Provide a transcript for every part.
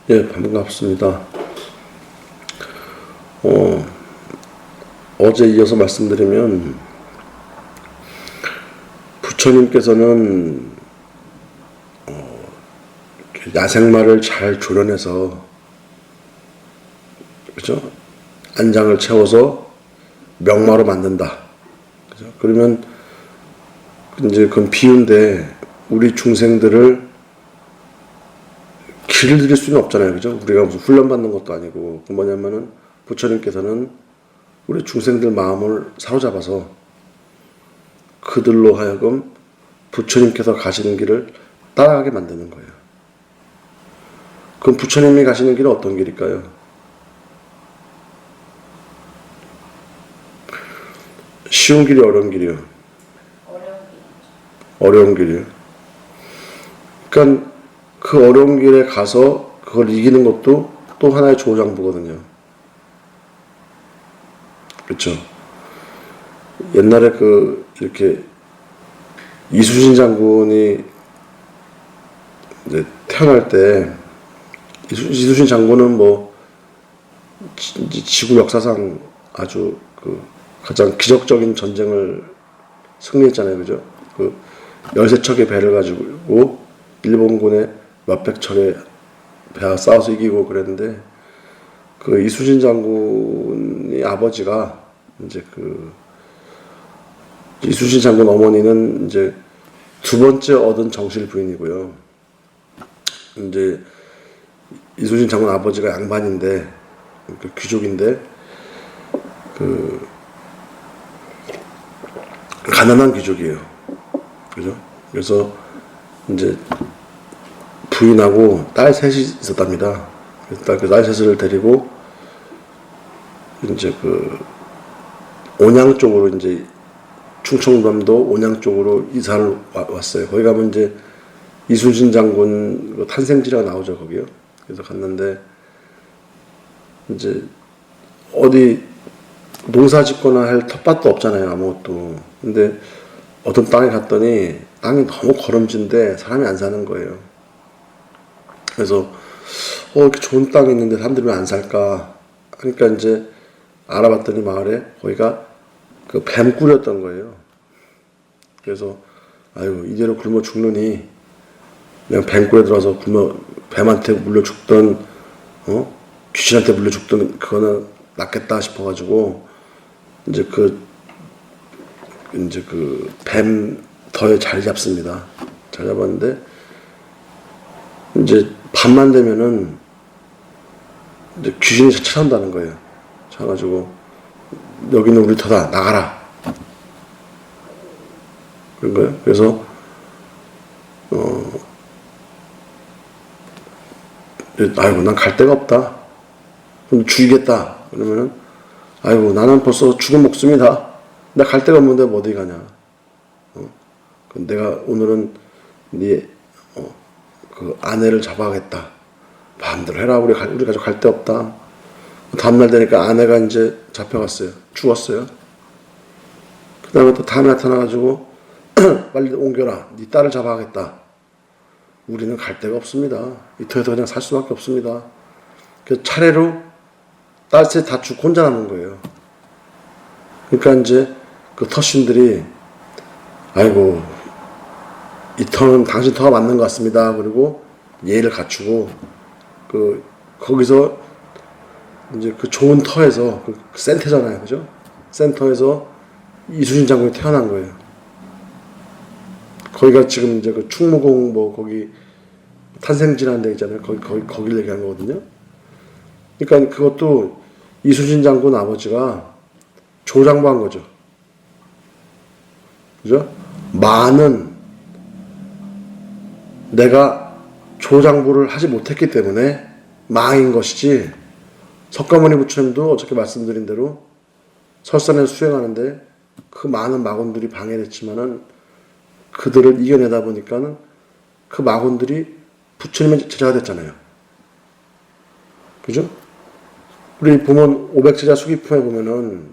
예, 반갑습니다. 어제 이어서 말씀드리면, 부처님께서는 야생마를 잘 조련해서, 그죠? 안장을 채워서 명마로 만든다. 그죠? 그러면 이제 그건 비유인데, 우리 중생들을 길을 들일 수는 없잖아요. 그죠? 우리가 무슨 훈련받는 것도 아니고. 그 뭐냐면은, 부처님께서는 우리 중생들 마음을 사로잡아서 그들로 하여금 부처님께서 가시는 길을 따라가게 만드는 거예요. 그럼 부처님이 가시는 길은 어떤 길일까요? 쉬운 길이 어려운 길이요? 어려운 길이요. 그러니까 그 어려운 길에 가서 그걸 이기는 것도 또 하나의 조장부거든요. 그렇죠? 옛날에 이렇게 이순신 장군이 이제 태어날 때, 이순신 장군은 지구 역사상 아주 가장 기적적인 전쟁을 승리했잖아요. 그죠? 13척의 배를 가지고 일본군의 몇백 척의 배와 싸워서 이기고 그랬는데, 이순신 장군의 아버지가 이제 이순신 장군 어머니는 이제 두 번째 얻은 정실 부인이고요. 이제 이순신 장군 아버지가 양반인데, 귀족인데, 가난한 귀족이에요. 그죠? 그래서 이제 부인하고 딸 셋이 있었답니다. 딸 셋을 데리고 이제 온양 쪽으로, 이제 충청남도 온양 쪽으로 이사를 왔어요. 거기 가면 이제 이순신 장군 탄생지가 나오죠, 거기요. 그래서 갔는데, 이제 어디 농사 짓거나 할 텃밭도 없잖아요, 아무것도. 근데 어떤 땅에 갔더니 땅이 너무 거름진데 사람이 안 사는 거예요. 그래서 이렇게 좋은 땅이 있는데 사람들이 왜 안 살까? 그러니까 이제 알아봤더니 마을에 거기가 뱀꿀이었던 거예요. 그래서 아유, 이대로 굶어 죽느니 그냥 뱀꿀에 들어서 뱀한테 물려 죽던, 귀신한테 물려 죽던 그거는 낫겠다 싶어가지고 이제 뱀 덜 잘 잡습니다. 잘 잡았는데 이제 밤만 되면은 이제 귀신이 찾아온다는 거예요. 찾아가지고 여기는 우리 터다, 나가라, 그런 거예요. 그래서 아이고, 난 갈 데가 없다, 그럼 죽이겠다. 그러면은 아이고, 나는 벌써 죽은 목숨이다, 나 갈 데가 없는데 어디 가냐. 내가 오늘은 네 아내를 잡아가겠다, 마음대로 해라, 우리 가족 갈 데 없다. 다음날 되니까 아내가 이제 잡혀갔어요. 죽었어요. 그 다음에 또 다음에 나타나가지고 빨리 옮겨라, 네 딸을 잡아가겠다. 우리는 갈 데가 없습니다. 이 터에서 그냥 살 수밖에 없습니다. 그래서 차례로 딸셋 다 죽고 혼자 남은 거예요. 그러니까 이제 터신들이 아이고, 이 터는 당신 터가 맞는 것 같습니다. 그리고 예의를 갖추고 거기서 이제 좋은 터에서 센터잖아요, 그죠? 센터에서 이순신 장군이 태어난 거예요. 거기가 지금 이제 충무공 거기 탄생지라는 데 있잖아요. 거기를 얘기한 거거든요. 그러니까 그것도 이순신 장군 아버지가 조장부한 거죠. 그죠? 마는 내가 조장부를 하지 못했기 때문에 망인 것이지, 석가모니 부처님도 어저께 말씀드린 대로 설산에서 수행하는데 그 많은 마군들이 방해를 했지만은 그들을 이겨내다 보니까는 그 마군들이 부처님의 제자가 됐잖아요. 그죠? 우리 보면 500제자 수기품에 보면은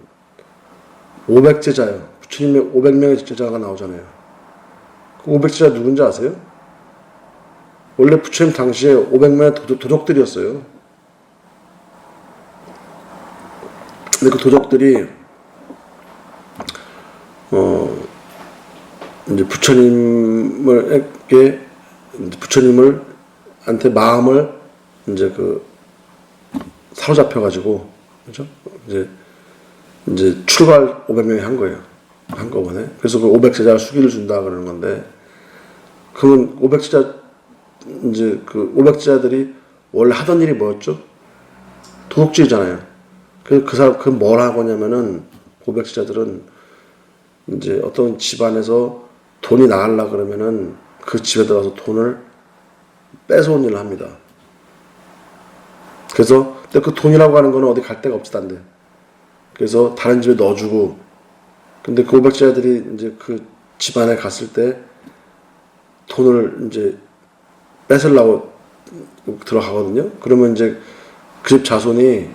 500제자요. 부처님의 500명의 제자가 나오잖아요. 그 500제자 누군지 아세요? 원래 부처님 당시에 500명의 도적들이었어요. 근데 그 도적들이 이제 부처님을 한테 마음을 이제 사로잡혀가지고, 그죠? 이제 출발 500명이 한 거예요. 한꺼번에. 그래서 그 500제자가 수기를 준다 그러는 건데, 그러면 500제자들이 원래 하던 일이 뭐였죠? 도둑질이잖아요. 그 뭘 하고냐면은, 500제자들은 이제 어떤 집안에서 돈이 나가려 그러면은 그 집에 들어가서 돈을 뺏어온 일을 합니다. 그래서 근데 그 돈이라고 하는 거는 어디 갈 데가 없지단데. 그래서 다른 집에 넣어주고, 근데 그 500제자들이 이제 그 집안에 갔을 때 돈을 이제 뺏으려고 들어가거든요. 그러면 이제 그 집 자손이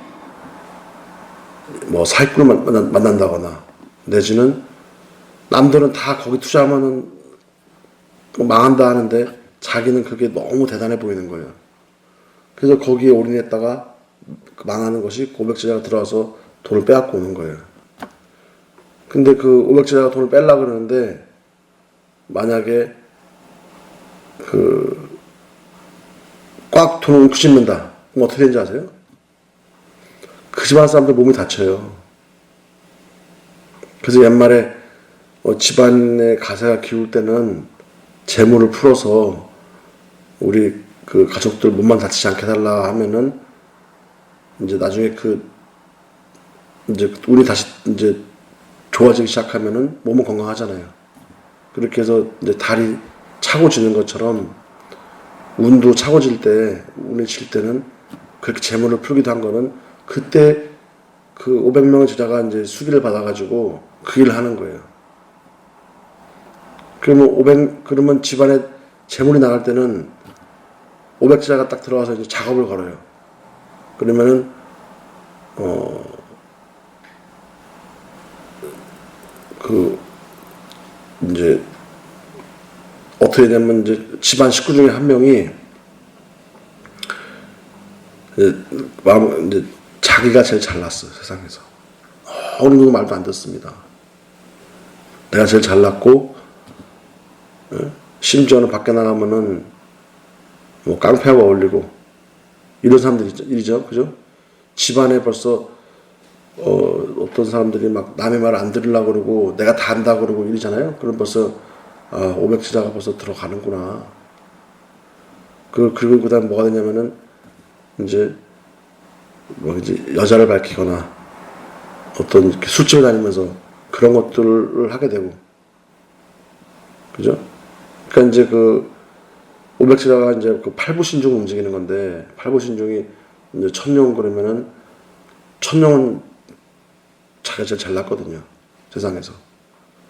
뭐 사기꾼을 만난다거나, 내지는 남들은 다 거기 투자하면은 망한다 하는데 자기는 그게 너무 대단해 보이는 거예요. 그래서 거기에 올인했다가 망하는 것이 500제자가 들어와서 돈을 빼앗고 오는 거예요. 근데 그 500제자가 돈을 뺄라 그러는데, 만약에 꽉 돈을 움켜잡는다. 그럼 어떻게 되는지 아세요? 그 집안 사람들 몸이 다쳐요. 그래서 옛말에 집안의 가세가 기울 때는 재물을 풀어서 우리 그 가족들 몸만 다치지 않게 해달라 하면은, 이제 나중에 이제 운이 다시 이제 좋아지기 시작하면은 몸은 건강하잖아요. 그렇게 해서 이제 달이 차고 지는 것처럼 운도 차고 질 때, 운이 칠 때는 그렇게 재물을 풀기도 한 거는, 그때 그 500명의 제자가 이제 수기를 받아가지고 그 일을 하는 거예요. 그러면 집안에 재물이 나갈 때는 500제자가 딱 들어와서 이제 작업을 걸어요. 그러면은, 이제, 어떻게 되냐면, 이제 집안 식구 중에 한 명이, 이제 자기가 제일 잘났어, 세상에서. 어느 누구 말도 안 듣습니다. 내가 제일 잘났고, 심지어는 밖에 나가면은, 뭐, 깡패하고 어울리고, 이런 사람들이죠, 그죠? 집안에 벌써, 어떤 사람들이 막 남의 말 안 들으려고 그러고, 내가 다 한다고 그러고 이러잖아요? 그럼 벌써, 500제자가 벌써 들어가는구나. 그리고 그 다음 뭐가 되냐면은, 이제 여자를 밝히거나, 어떤 이렇게 술집을 다니면서 그런 것들을 하게 되고, 그죠? 그러니까 이제 500제자가 이제 그 팔부신중을 움직이는 건데, 팔부신중이 이제 천룡 그러면은, 천룡은 자기가 제일 잘났거든요, 세상에서.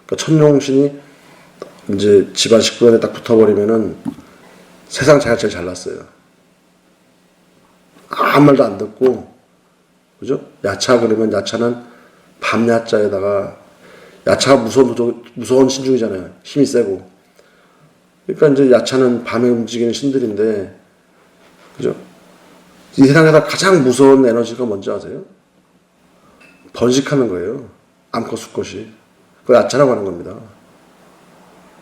그러니까 천룡신이 이제 집안 식구한테 딱 붙어버리면은 세상 자기가 제일 잘났어요. 아무 말도 안 듣고, 그죠? 야차 그러면 야차는 밤야자에다가, 야차가 무서운 신중이잖아요. 힘이 세고. 그러니까 이제 야차는 밤에 움직이는 신들인데, 그죠? 이 세상에서 가장 무서운 에너지가 뭔지 아세요? 번식하는 거예요. 암컷 수컷이. 그거 야차라고 하는 겁니다.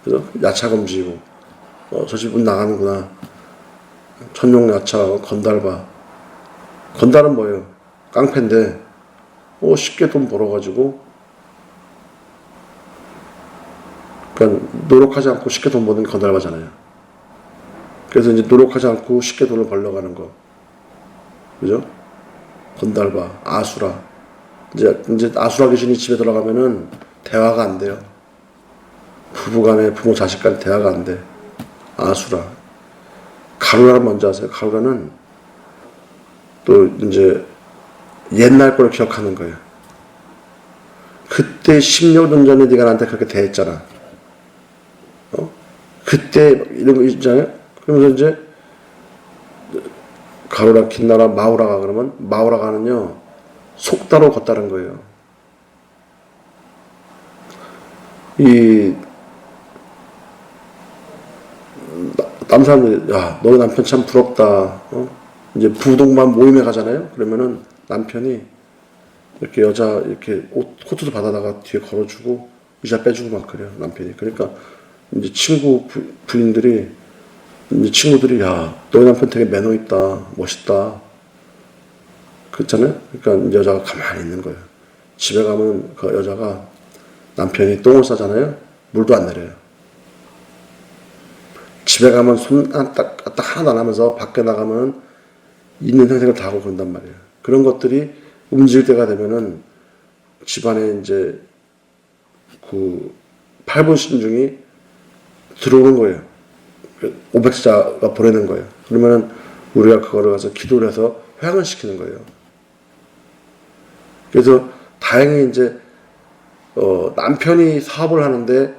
그죠? 야차가 움직이고, 저 집 문 나가는구나. 천룡 야차, 건달봐. 건달은 뭐예요? 깡패인데, 쉽게 돈 벌어가지고, 그러니까 노력하지 않고 쉽게 돈 버는 게 건달바잖아요. 그래서 이제 노력하지 않고 쉽게 돈을 벌려고 하는 거. 그죠? 건달바, 아수라. 이제 아수라 귀신이 집에 들어가면은 대화가 안 돼요. 부부간에, 부모 자식 간에 대화가 안 돼. 아수라. 가루라는 뭔지 아세요? 가루라는 또 이제 옛날 걸 기억하는 거예요. 그때 10년 전에 네가 나한테 그렇게 대했잖아. 그때 이런 거 있잖아요. 그러면서 이제 가루라, 긴나라, 마우라가 그러면, 마우라가는요 속다로 걷다는 거예요. 다른 사람들이 야 너희 남편 참 부럽다. 이제 부동반 모임에 가잖아요. 그러면은 남편이 이렇게 여자 이렇게 옷 코트도 받아다가 뒤에 걸어주고 의자 빼주고 막 그래요 남편이. 그러니까 이제 부인들이 이제 친구들이 야 너희 남편 되게 매너 있다 멋있다 그렇잖아요. 그러니까 이제 여자가 가만히 있는 거예요. 집에 가면 그 여자가 남편이 똥을 싸잖아요. 물도 안 내려요. 집에 가면 손 딱 하나도 안 하면서 밖에 나가면 있는 생색을 다 하고 그런단 말이에요. 그런 것들이 움직일 때가 되면은 집안에 이제 그 8분 신중이 들어오는 거예요. 500자가 보내는 거예요. 그러면은 우리가 그거를 가서 기도를 해서 회항을 시키는 거예요. 그래서 다행히 이제 남편이 사업을 하는데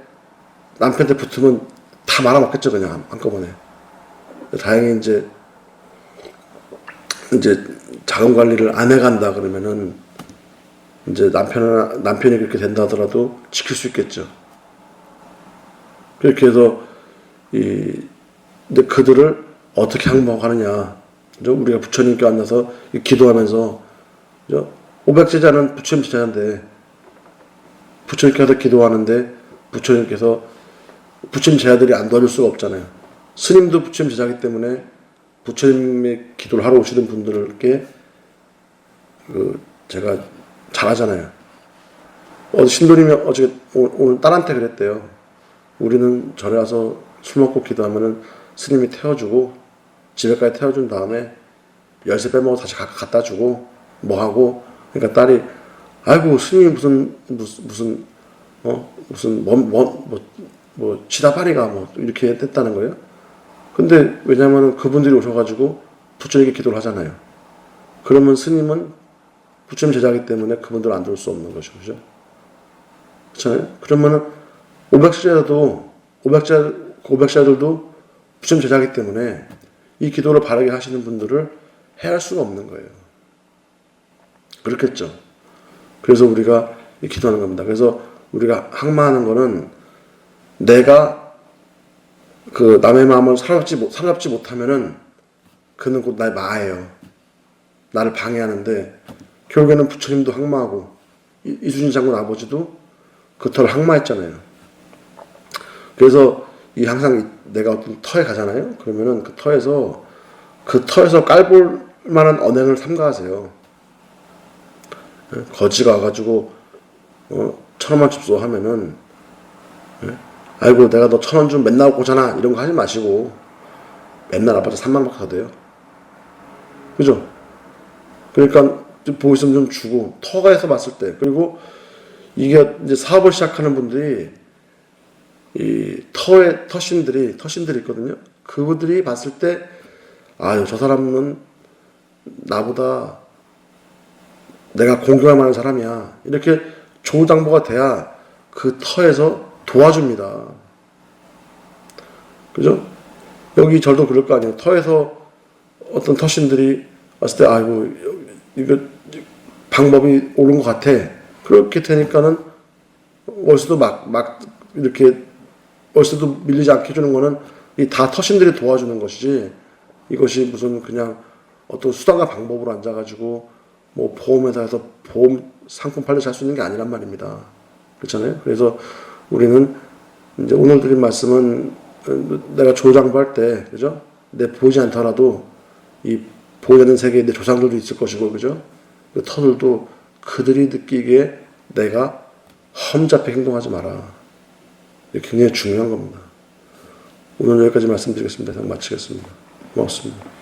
남편한테 붙으면 다 말아먹겠죠 그냥 한꺼번에. 다행히 이제 자금 관리를 안 해간다 그러면은 이제 남편이 그렇게 된다 하더라도 지킬 수 있겠죠. 그렇게 해서 근데 그들을 어떻게 항복하느냐. 우리가 부처님께 만나서 기도하면서 500제자는 부처님 제자인데 부처님께 가서 기도하는데 부처님께서 부처님 제자들이 안 도와줄 수가 없잖아요. 스님도 부처님 제자이기 때문에 부처님의 기도를 하러 오시는 분들께 제가 잘하잖아요. 신도님이 어제 오늘 딸한테 그랬대요. 우리는 절에 와서 술 먹고 기도하면은 스님이 태워주고 집에까지 태워준 다음에 열쇠 빼먹어 다시 갖다 주고 뭐 하고 그러니까 딸이 아이고 스님이 무슨 치다파리가 뭐 이렇게 됐다는 거예요. 근데 왜냐면은 그분들이 오셔가지고 부처님께 기도를 하잖아요. 그러면 스님은 부처님 제자이기 때문에 그분들 안 들을 수 없는 것이죠. 그죠? 그렇잖아요? 그러면은 500자들도 부처님 제자이기 때문에 이 기도를 바르게 하시는 분들을 해할 수가 없는 거예요. 그렇겠죠? 그래서 우리가 기도하는 겁니다. 그래서 우리가 항마하는 거는 내가 그 남의 마음을 사로잡지 못하면은 그는 곧 나의 마예요. 나를 방해하는데 결국에는 부처님도 항마하고 이순신 장군 아버지도 그 터를 항마했잖아요. 그래서 항상 내가 어떤 터에 가잖아요. 그러면은 그 터에서 깔볼 만한 언행을 삼가하세요. 거지가 와가지고 1,000원만 줍소 하면은 아이고 내가 너 1,000원 좀 맨날 오잖아 이런 거 하지 마시고 맨날 아파서 3만밖에 더 돼요. 그죠? 그러니까 보이스면 좀 주고 터가에서 봤을 때 그리고 이게 이제 사업을 시작하는 분들이 이 터신들이 있거든요. 그분들이 봤을 때 아유 저 사람은 나보다 내가 공경할 만한 사람이야 이렇게 조장보가 돼야 그 터에서 도와줍니다. 그죠? 여기 절도 그럴 거 아니에요. 터에서 어떤 터신들이 왔을 때 아이고 이거 방법이 옳은 것 같아. 그렇게 되니까는 월세도 막 이렇게 월세도 밀리지 않게 해주는 거는 이 다 터신들이 도와주는 것이지 이것이 무슨 그냥 어떤 수단과 방법으로 앉아가지고 뭐 보험회사에서 보험 상품 팔려서 할 수 있는 게 아니란 말입니다. 그렇잖아요. 그래서 우리는 이제 오늘 드린 말씀은 내가 조장부할 때 그죠? 내 보이지 않더라도 이 보이는 세계에 내 조상들도 있을 것이고 그죠? 그 터들도 그들이 느끼기에 내가 험잡게 행동하지 마라. 이게 굉장히 중요한 겁니다. 오늘 여기까지 말씀드리겠습니다. 마치겠습니다. 고맙습니다.